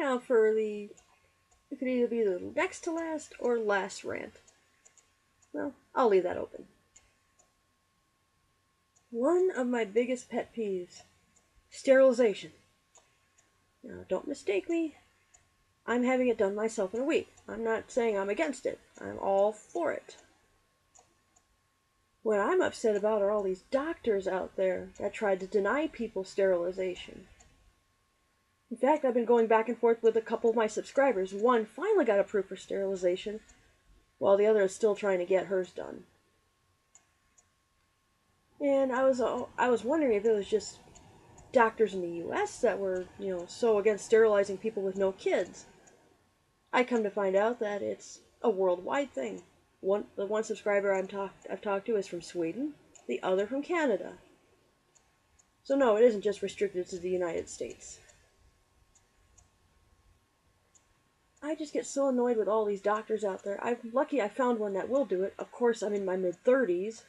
Now for the, it could either be the next to last or last rant. Well, I'll leave that open. One of my biggest pet peeves, sterilization. Now, don't mistake me. I'm having it done myself in a week. I'm not saying I'm against it. I'm all for it. What I'm upset about are all these doctors out there that tried to deny people sterilization. In fact, I've been going back and forth with a couple of my subscribers. One finally got approved for sterilization, while the other is still trying to get hers done. And I was wondering if it was just doctors in the U.S. that were, so against sterilizing people with no kids. I come to find out that it's a worldwide thing. The one subscriber I've talked to is from Sweden, the other from Canada. So no, it isn't just restricted to the United States. I just get so annoyed with all these doctors out there. I'm lucky I found one that will do it. Of course, I'm in my mid-30s.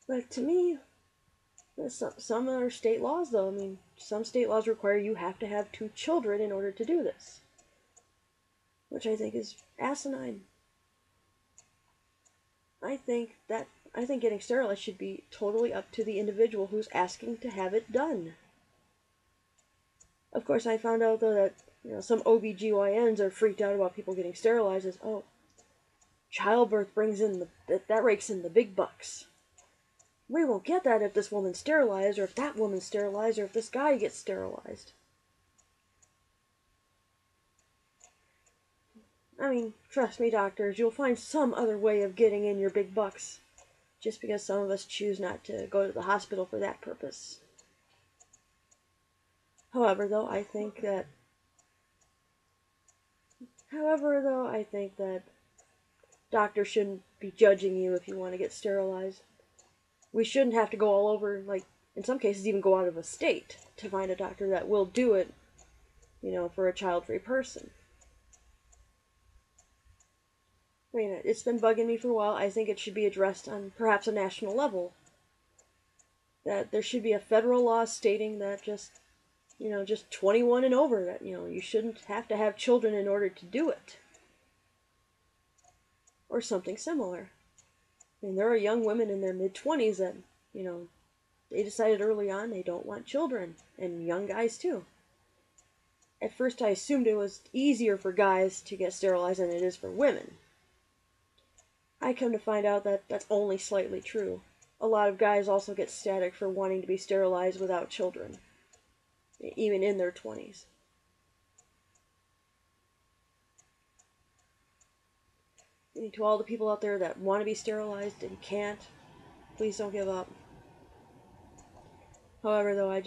But to me, some are state laws, though. I mean, some state laws require you have to have 2 children in order to do this, which I think is asinine. I think getting sterilized should be totally up to the individual who's asking to have it done. Of course, I found out, though, that some OBGYNs are freaked out about people getting sterilized as, oh, childbirth brings in that rakes in the big bucks. We won't get that if this woman's sterilized, or if that woman's sterilized, or if this guy gets sterilized. I mean, trust me, doctors, you'll find some other way of getting in your big bucks, just because some of us choose not to go to the hospital for that purpose. However, though, I think that doctors shouldn't be judging you if you want to get sterilized. We shouldn't have to go all over, like, in some cases, even go out of a state to find a doctor that will do it, for a child-free person. I mean, it's been bugging me for a while. I think it should be addressed on perhaps a national level. That there should be a federal law stating that just 21 and over, that, you shouldn't have to have children in order to do it. Or something similar. I mean, there are young women in their mid-20s that, they decided early on they don't want children, and young guys too. At first I assumed it was easier for guys to get sterilized than it is for women. I come to find out that that's only slightly true. A lot of guys also get static for wanting to be sterilized without children, even in their 20s. And to all the people out there that want to be sterilized and can't, please don't give up. However, though,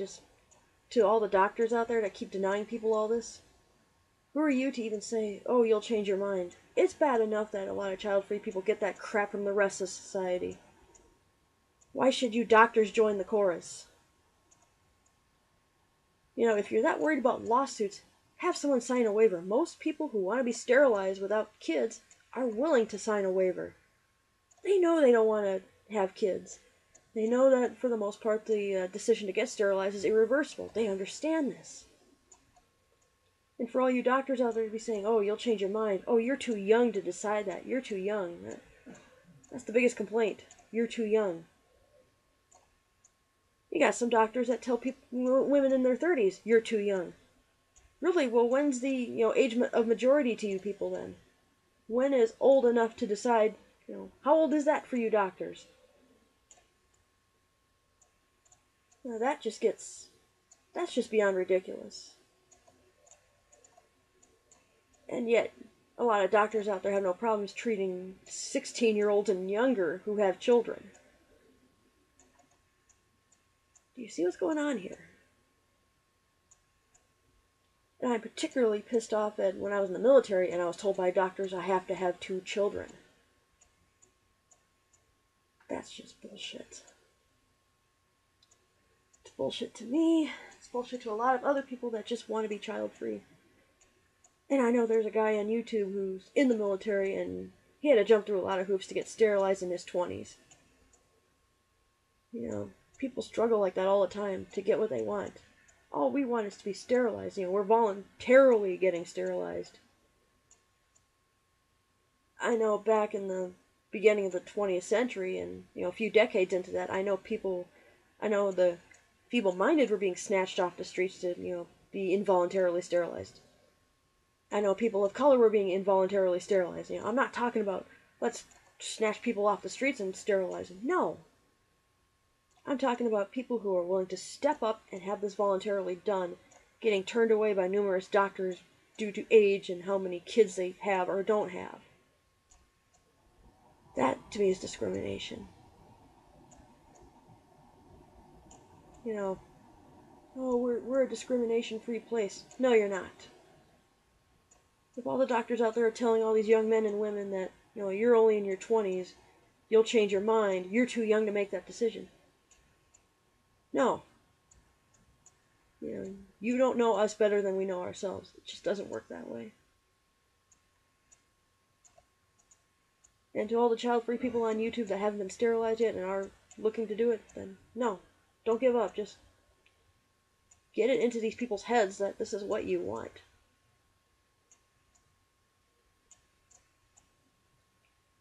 to all the doctors out there that keep denying people all this, who are you to even say, oh, you'll change your mind? It's bad enough that a lot of child-free people get that crap from the rest of society. Why should you doctors join the chorus? If you're that worried about lawsuits, have someone sign a waiver. Most people who want to be sterilized without kids are willing to sign a waiver. They know they don't want to have kids. They know that, for the most part, the decision to get sterilized is irreversible. They understand this. And for all you doctors out there to be saying, oh, you'll change your mind. Oh, you're too young to decide that. You're too young. That's the biggest complaint. You're too young. You got some doctors that tell women in their 30s, you're too young. Really? Well, when's the age of majority to you people then? When is old enough to decide? How old is that for you doctors? Now that's just beyond ridiculous. And yet, a lot of doctors out there have no problems treating 16-year-olds and younger who have children. Do you see what's going on here? And I'm particularly pissed off at when I was in the military and I was told by doctors I have to have 2 children. That's just bullshit. It's bullshit to me. It's bullshit to a lot of other people that just want to be child-free. And I know there's a guy on YouTube who's in the military and he had to jump through a lot of hoops to get sterilized in his 20s. People struggle like that all the time to get what they want. all we want is to be sterilized. We're voluntarily getting sterilized. I know back in the beginning of the 20th century, and a few decades into that, I know the feeble-minded were being snatched off the streets to be involuntarily sterilized. I know people of color were being involuntarily sterilized. I'm not talking about let's snatch people off the streets and sterilize them. No, I'm talking about people who are willing to step up and have this voluntarily done, getting turned away by numerous doctors due to age and how many kids they have or don't have. That, to me, is discrimination. Oh, we're a discrimination-free place. No, you're not. If all the doctors out there are telling all these young men and women that, you're only in your 20s, you'll change your mind, you're too young to make that decision. No. You don't know us better than we know ourselves. It just doesn't work that way. And to all the child-free people on YouTube that haven't been sterilized yet and are looking to do it, then no, don't give up. Just get it into these people's heads that this is what you want.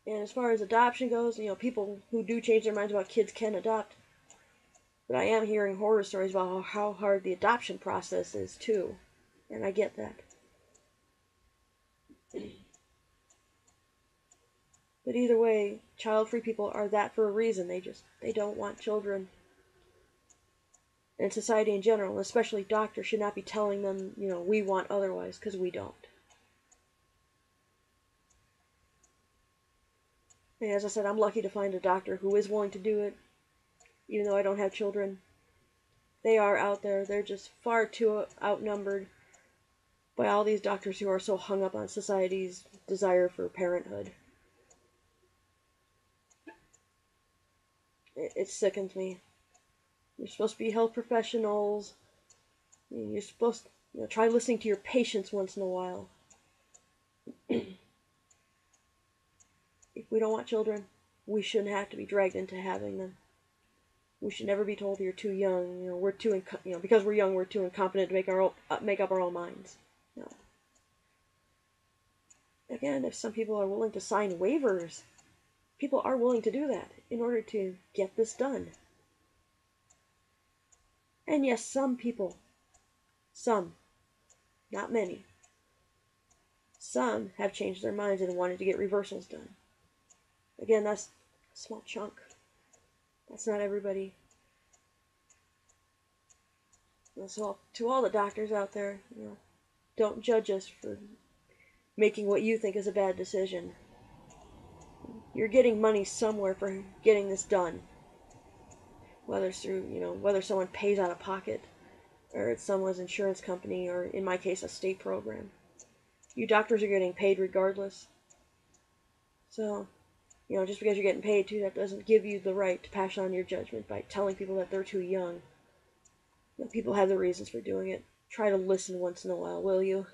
And as far as adoption goes, people who do change their minds about kids can adopt. But I am hearing horror stories about how hard the adoption process is, too. And I get that. But either way, child-free people are that for a reason. They don't want children. And society in general, especially doctors, should not be telling them, we want otherwise, because we don't. And as I said, I'm lucky to find a doctor who is willing to do it, even though I don't have children. They are out there. They're just far too outnumbered by all these doctors who are so hung up on society's desire for parenthood. It sickens me. You're supposed to be health professionals. You're supposed to try listening to your patients once in a while. If we don't want children, we shouldn't have to be dragged into having them. We should never be told you're too young. We're too because we're young, we're too incompetent to make up our own minds. No. Again, if some people are willing to sign waivers, people are willing to do that in order to get this done. And yes, some, not many, some have changed their minds and wanted to get reversals done. Again, that's a small chunk. That's not everybody. So to all the doctors out there, don't judge us for making what you think is a bad decision. You're getting money somewhere for getting this done. Whether it's through, whether someone pays out of pocket, or it's someone's insurance company, or in my case, a state program. You doctors are getting paid regardless. So, just because you're getting paid too, that doesn't give you the right to pass on your judgment by telling people that they're too young. People have their reasons for doing it. Try to listen once in a while, will you?